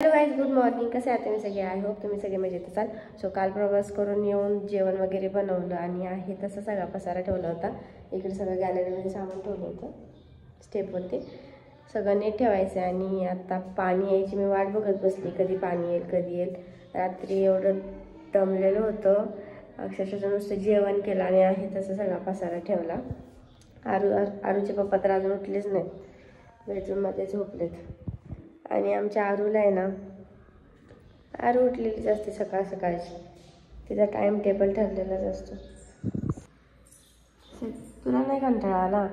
Hello guys, good morning. कसे आहात तुम्ही सगळे? आय होप तुम्ही सगळे मजेत असाल. सो काल प्रवास करून येऊन जेवण वगैरे बनवलं आणि आहे तसं सगळा पसारा ठेवला होता. इकडे सगळं गॅलरीमध्ये सामान ठेवलं होतं स्टेपवरती. सगळं नीट ठेवायचं. आणि आता पाणी यायची मी वाट बघत बसली, कधी पाणी येईल कधी येईल. रात्री एवढं दमलेलं होतं, अक्षरशः नुसतं जेवण केलं आणि आहे तसं सगळा पसारा ठेवला. आरूचे पप्पा तर अजून उठलेच नाहीत, बेडरूममध्ये झोपलेत. आणि आमच्या आरूला आहे ना, आरू उठलेलीच असते सकाळ सकाळची, तिचा टाइम टेबल ठरलेलाच असतो. तुला नाही कंटाळा आला?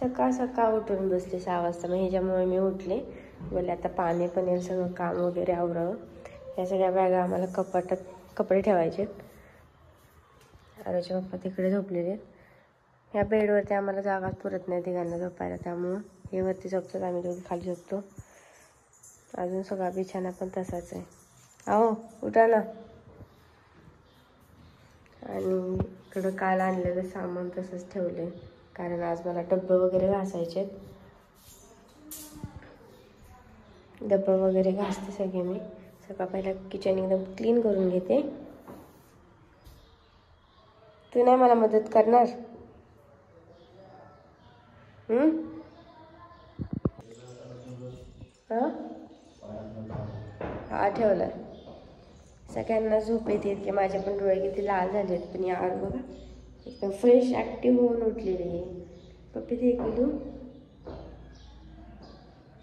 सकाळ सकाळ उठून बसले 6 वाजता. मग ह्याच्यामुळे मी उठले, बोलले आता पाणी पण येईल, सगळं काम वगैरे आवरावं. या सगळ्या बॅगा आम्हाला कपाटात कपडे ठेवायचे. आरूचे पप्पा तिकडे झोपलेले. ह्या बेडवरती आम्हाला जागाच पुरत नाही तिघांना झोपायला, त्यामुळं हे वरती झोपतात, आम्ही दोघी खाली झोपतो. अजून सगळा बिछाना पण तसाच आहे. अहो उठा ना. आणि इकडं काल आणलेलं सामान तसंच ठेवले, कारण आज मला डब्बे वगैरे घासायचे. डब्बे वगैरे घासते सगळे मी. सकाळ पहिला किचन एकदम क्लीन करून घेते. तू नाही मला मदत करणार? हा ठेवलाय. सगळ्यांना झोप येते की माझे पण डोळे किती लाल झालेत. पण यार बघा, एकदम फ्रेश ॲक्टिव्ह होऊन उठलेली आहे. पप्पी ते पिलू.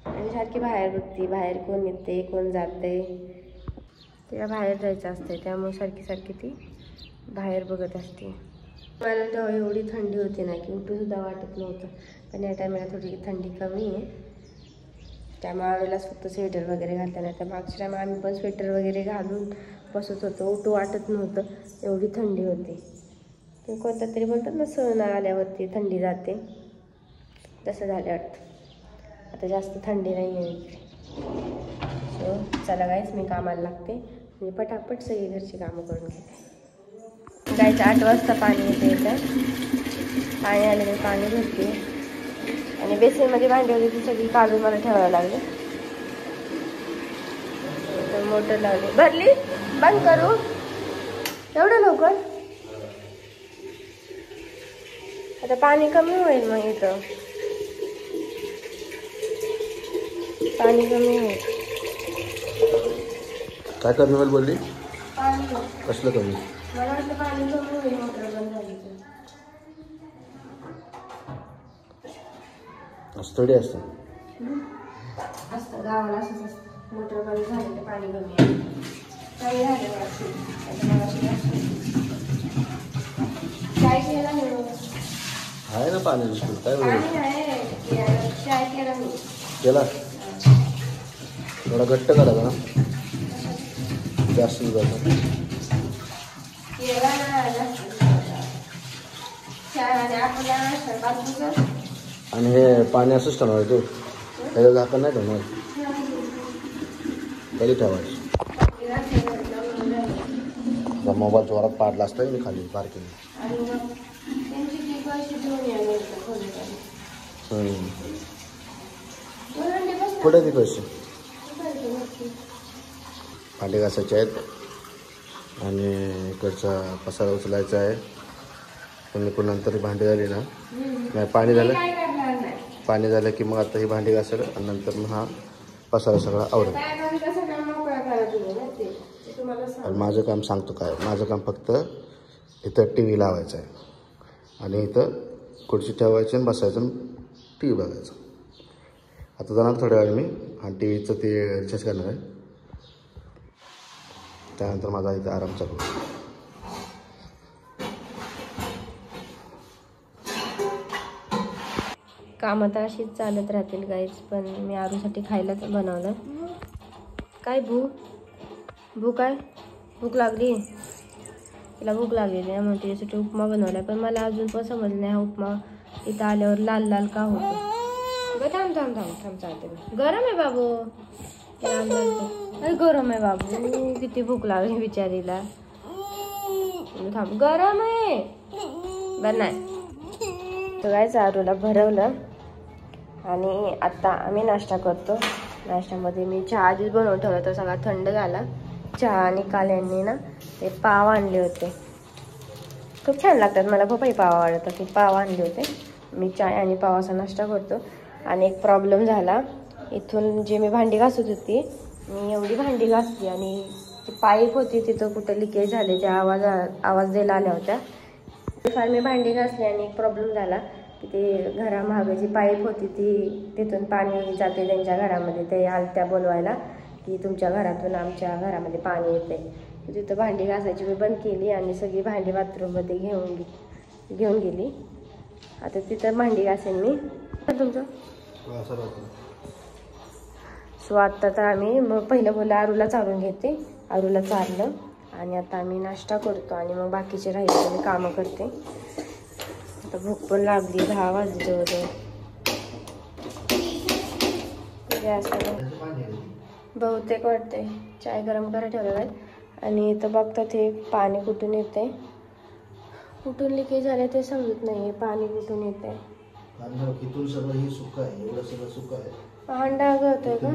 आणि सारखी बाहेर बघते, बाहेर कोण येते कोण जाते. तिला बाहेर जायचं असते, त्यामुळे सारखी सारखी ती बाहेर बघत असते. मला तेव्हा एवढी थंडी होती ना की उठूसुद्धा वाटत नव्हतं. पण या टायमाला थोडी थंडी कमी आहे, त्यामुळे आरूलाच फक्त स्वेटर वगैरे घालता नाही. तर मागच्या टायमा आम्ही पण स्वेटर वगैरे घालून बसत होतो, उठू वाटत नव्हतं, एवढी थंडी होती. ते कोणता तरी बोलतात ना, सण आल्यावरती थंडी जाते, तसं झालं वाटतं. आता जास्त थंडी नाही आहे इकडे. सो चला गाईस, मी कामाला लागते. मी पटापट सगळी घरची कामं करून घेते. जायचं 8 वाजता पाणी येते इथं. पाणी आले मी पाणी भरते. आणि बेसिनमध्ये भांडी होती ती सगळी काढून मला ठेवायला लागले. मोटर लावली, भरली, बंद करू एवढं लवकर? आता पाणी कमी होईल, मग इथं पाणी कमी होईल. काय कमी होईल बोलली? पाणी कसलं कमी? मला वाटलं पाणी कमी होईल मोटर बंद झाली तर. थोडी असतं असतं गावाला, असंच असतं. मोटर बंद झाली तर पाणी कमी आहे. कमी झाले चाय केला मी. आहे ना पाणी बिस्कुट, काय चाय केला मी. केला? थोडा घट्ट करायचा ना, जास्त दुधाचा. केला ना जास्त चाय. आणि आणि हे पाणी असंच ठेवणार तू? त्याचं झाकण नाही ठेवणार? कधी ठेवायचं? मोबाईल जोरात पाडला असतं मी खाली पार्किंग. कुठे ती पैसे? भांडे घासायचे आहेत आणि इकडचा पसारा उचलायचा आहे. पण नंतर भांडी झाली ना, नाही पाणी झालं की मग आता ही भांडी घासेल आणि नंतर मग हा पसारा सगळा आवरेल. आणि माझं काम सांगतो काय, माझं काम फक्त इथं टी व्ही लावायचं आहे आणि इथं खुर्ची ठेवायची आणि बसायचं आणि टी व्ही बघायचं. आता जाणार थोड्या वेळ मी आणि टी व्हीचं ते रिचार्ज करणार आहे. त्यानंतर माझा इथं आराम चालू. कामं तर अशीच चालत राहतील गाईज. पण मी आरूसाठी खायलाच बनवलं. काय भूक आहे? भूक लागली? तिला भूक लागलेली आहे म्हणून तिच्यासाठी उपमा बनवला. पण मला अजून पण समजलं नाही हा उपमा इथं आल्यावर लाल लाल का होतो. थांब चालते. गरम आहे बाबू, लाल लाल गरम आहे बाबू. किती भूक लागली बिचारीला. थांब, गरम आहे बरं नाही. तर काय आरूला भरवलं आणि आता आम्ही नाश्ता करतो. नाश्त्यामध्ये मी चहा आधीच बनवून ठेवला, तो सगळा थंड झाला चहा. आणि काल यांनी ना ते पाव आणले होते, खूप छान लागतात. मला पपई पाव आवडतं, ते पाव आणले होते. मी चाय आणि पावाचा नाश्ता करतो. आणि एक प्रॉब्लेम झाला, इथून जे मी भांडी घासत होती, मी एवढी भांडी घासली आणि ती पाईप होती तिथं कुठं लिकेज झाले, त्या आवाज द्यायला आल्या होत्या. फार मी भांडी घासली आणि एक प्रॉब्लेम झाला की ते घरामागे जी पाईप होती ती तिथून पाणी जाते त्यांच्या घरामध्ये. ते आलत्या बोलवायला की तुमच्या घरातून आमच्या घरामध्ये पाणी येते. तिथं भांडी घासायची मी बंद केली आणि सगळी भांडी बाथरूममध्ये घेऊन गेली. आता तिथं भांडी घासेन मी. तुमचं सो आत्ता तर आम्ही मग पहिलं बोललं आरूला चालून घेते, आरूला चाललं आणि आता आम्ही नाश्ता करतो आणि मग बाकीचे राहिले मी कामं करते. आता भूक पण लागली, 10 वाजले जवळजवळ. बहुतेक वाटते चाय गरम करायला ठेवलेला आहे. आणि इथं बघता ते पाणी कुठून येते, कुठून लिकेज झाले ते समजत नाही. पाणी कुठून येते, हांडा होतोय का?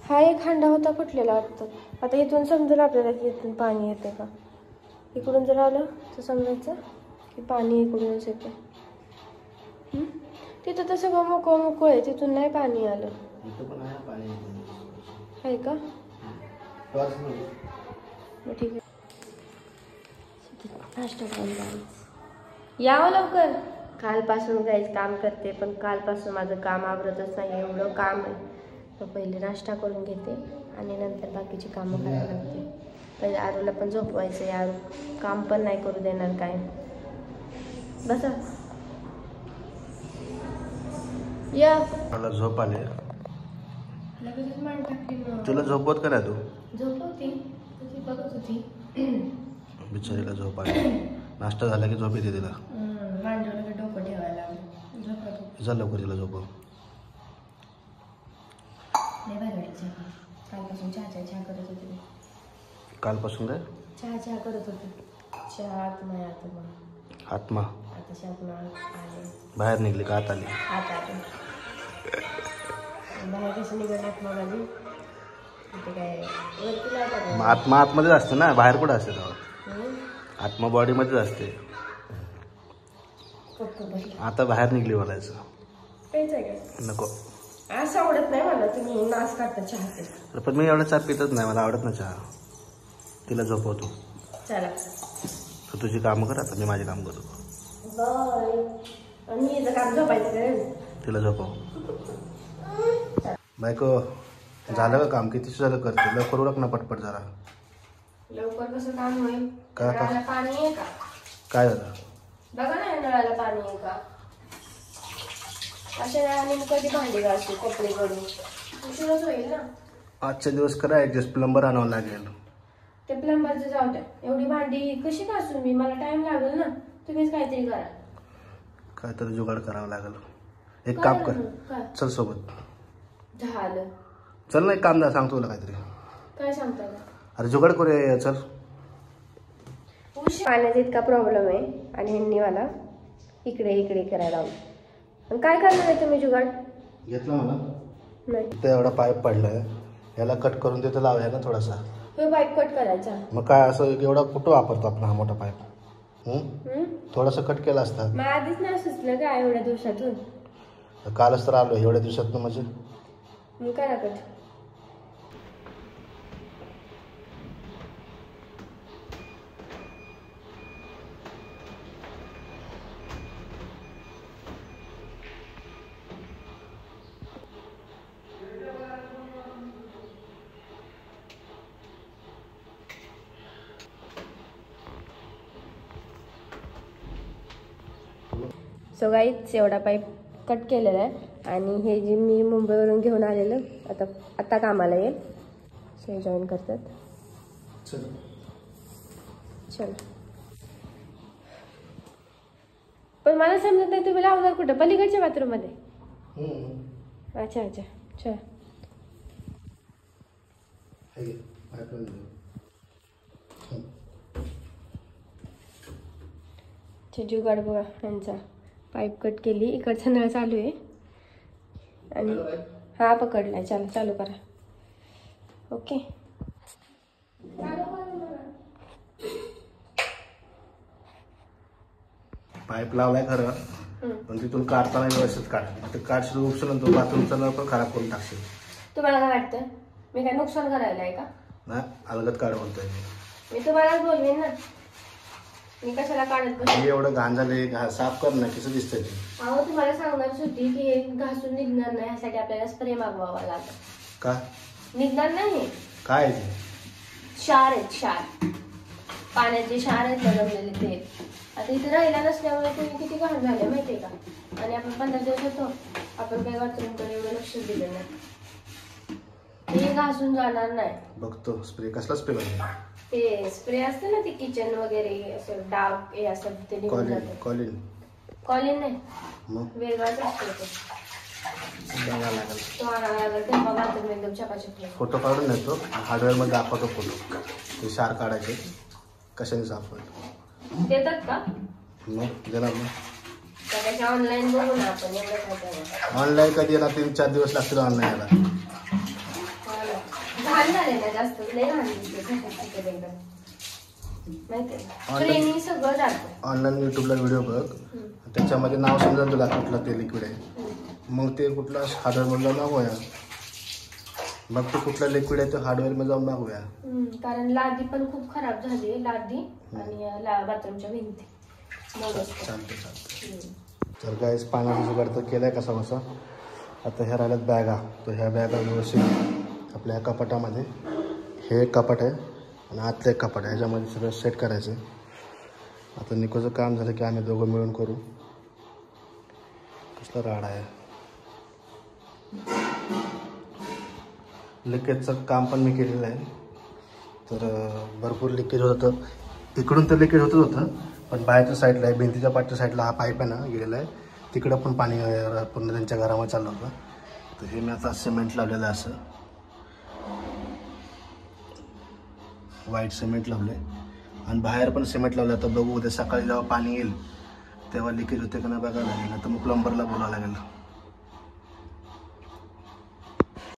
हा एक हांडा होता फुटलेला वाटतं. आता इथून समजेल आपल्याला की इथून पाणी येते का. इकडून जर आलं तर समजायचं की पाणी इकडूनच येते. तिथं तसं का मोकळं आहे, तिथून नाही पाणी आलं आहे का? ठीक आहे, नाश्ता करून यावं लवकर. कालपासून काहीच काम करते, पण कालपासून माझं काम आवरतच नाही, एवढं काम आहे. मग पहिले नाश्ता करून घेते आणि नंतर बाकीची कामं करायला लागते. पहिले आरूला पण झोपवायचं आहे, आरू काम पण नाही करू देणार काय. बसा या. मला झोप आले, लगेच मान टाकली. तुला झोपवत का नाही? तू झोपवती, तुझी बघत होती. बिचारीला झोप आली. नाश्ता झाला की झोप येते तिला. मांडीवर डोकं ठेवायला झोपत. जा लवकर तिला झोपव. नाही बाहेर वाटायचं. कालपासून चहा करत होते. कालपासून काय चहा करत होते. चहा आत्मा आता शापना आले. बाहेर निघली का आत आली? आत आले. बाहेर कसं निघणार मग आधी ते काय वरती नाही. आत्मा आतमध्येच असते ना, बाहेर कुठं असते तेव्हा? आत्मा बॉडीमध्येच असते. आता बाहेर निघली बोलायचं नको. असं आवडत नाही मला, तुम्ही नाच काढता चहा. पण मी एवढा चहा पितच नाही, मला आवडत ना चहा. तिला झोपवतो. चला तू तुझी कामं कर, आता मी माझे काम करतो. मी काम झोपायचं. तिला झोपव. बायको झालं का काम? किती झालं करते? लवकर उरक ना पटपट जरा. लवकर कसं काम होईल? काय पाणी आहे का? काय झालं? बघा ना नळाला पाणी आहे का. अशा वेळाने मी कधी भांडी घासते, कपडे करून उशीरच होईल ना. आजच्या दिवस करा ऍडजस्ट, प्लंबर आणावं लागेल. ते प्लंबरचं जाऊ द्या, एवढी भांडी कशी घासून मी? मला टाइम लागेल ना. तुम्हीच काहीतरी करा. काहीतरी जुगाड करावं लागेल. एक काम कर, चल सोबत. झालं, चल ना, एक काम द्या, सांगतो तुला काहीतरी. काय सांगता? अरे जुगाड करूया, चल. पाण्याचा इतका प्रॉब्लेम आहे आणि ह्यांनी मला इकडे करायला लावलं. काय करणार आहे तुम्ही जुगाड? घेतला मला नाही. इथं एवढा पाईप पडलाय, याला कट करून तिथं लावूया ना थोडासा. पाईप कट करायचा? मग काय असं एवढा कुठं वापरतो आपण हा मोठा पाईप? थोडासा कट केला असता. मग आधीच नाही सुचलं का एवढ्या दिवसातून? कालच तर आलो एवढ्या दिवसातून. म्हणजे मग करा कट. सो गाईच एवढा पाईप कट केलेला आहे आणि हे जे मी मुंबईवरून घेऊन आलेलं आता कामाला येईल. सो हे जॉईन करतात. चल. पण मला समजत नाही तुम्ही लावणार कुठं? पलीकडच्या बाथरूम मध्ये? अच्छा अच्छा चल. जुगाड बघा यांचा. पाईप कट केली, इकडचा नळ चालू आहे आणि हा पकडलाय. चला चालू करा. ओके. पाईप लावलाय खरं, पण तिथून काढताना व्यवस्थित काढ. आता काढशील उपसून तो बाथरूमचा नळ पण खराब करून टाकशील. तुम्हाला काय वाटतं मी काय नुकसान करायला आहे का? ना अलगत काढ म्हणतोय मी तुम्हालाच बोलवेन ना. मी कशाला काढत बसले? एवढं घाण झाले, साफ कर ना. कसं दिसतंय ते? अहो तुम्हाला सांगणारच होती की हे घासून निघणार नाही, यासाठी आपल्याला स्प्रे मागवावा लागेल. का निघणार नाही? काय आहे ते? क्षार आहेत, क्षार. पाण्याचे क्षार आहेत ना जमलेले ते. आता इथे राहिला नसल्यामुळे तुम्ही किती घाण झाले माहितीये का? आणि आपण 15 दिवस होतो, आपण काही बाथरूमकडे एवढं लक्ष दिलं नाही. ते घासून जाणार नाही. बघतो स्प्रे. कसला स्प्रे पाहिजे? ते स्प्रे असतं ना, ते किचन वगैरे असं डाग हे असं ते निघून जातं. कॉलिन कॉलिन नाही, मग वेगळाच असतो तो. बघायला लागेल. तो आणावा लागेल तेव्हा बाथरूम एकदम चकाचक. फोटो काढून नेतो, हार्डवेअरमध्ये दाखवतो फोटो. ते क्षार काढायचे कशाने साफ होईल. देतात का? मग देणार ना. त्याच्या ऑनलाईन बघू ना आपण. एवढं काय ऑनलाईन कधी येणार? 3-4 दिवस लागतील ऑनलाईन यायला. घाण झाले ना जास्त, लय घाण दिसते एकदम माहितीये. सगळं जातं. ऑनलाईन युट्यूबला व्हिडिओ बघ, त्याच्यामध्ये नाव समजा तुला कुठलं ते लिक्विड आहे, मग ते कुठलं हार्डवेअरमध्ये जाऊन मागूया. मग ते कुठलं लिक्विड आहे ते हार्डवेअरमध्ये जाऊन मागूया. कारण लादी पण खूप खराब झाली, लादी आणि बाथरूमच्या भिंती. चालते. तर काय पाण्याचा जुगाड तर केलाय कसा बसा. आता ह्या राहिल्यात बॅगा. तर ह्या बॅगा व्यवस्थित आपल्या कपाटामध्ये, हे एक कपाट आहे आणि आतलं एक कपाट आहे, ह्याच्यामध्ये सगळं सेट करायचं. आता निकोचं काम झालं की आम्ही दोघं मिळून करू. कसला राड आहे. लिकेजचं काम पण मी केलेलं आहे. तर भरपूर लिकेज होतं. इकडून तर लिकेज होतं, पण बाहेरच्या साईडला आहे, भिंतीच्या पाठच्या साईडला हा पाईप आहे ना गेलेला आहे, तिकडं पण पाणी पूर्ण त्यांच्या घरामध्ये चाललं होतं. तर हे मी आता सिमेंट लावलेलं आहे, असं व्हाईट सिमेंट लावलं आहे आणि बाहेर पण सिमेंट लावलं. आता बघू उद्या सकाळी जेव्हा पाणी येईल तेव्हा लिकेज होते का नाही बघायला लागेल, तर मग प्लंबरला बोलावं लागेल.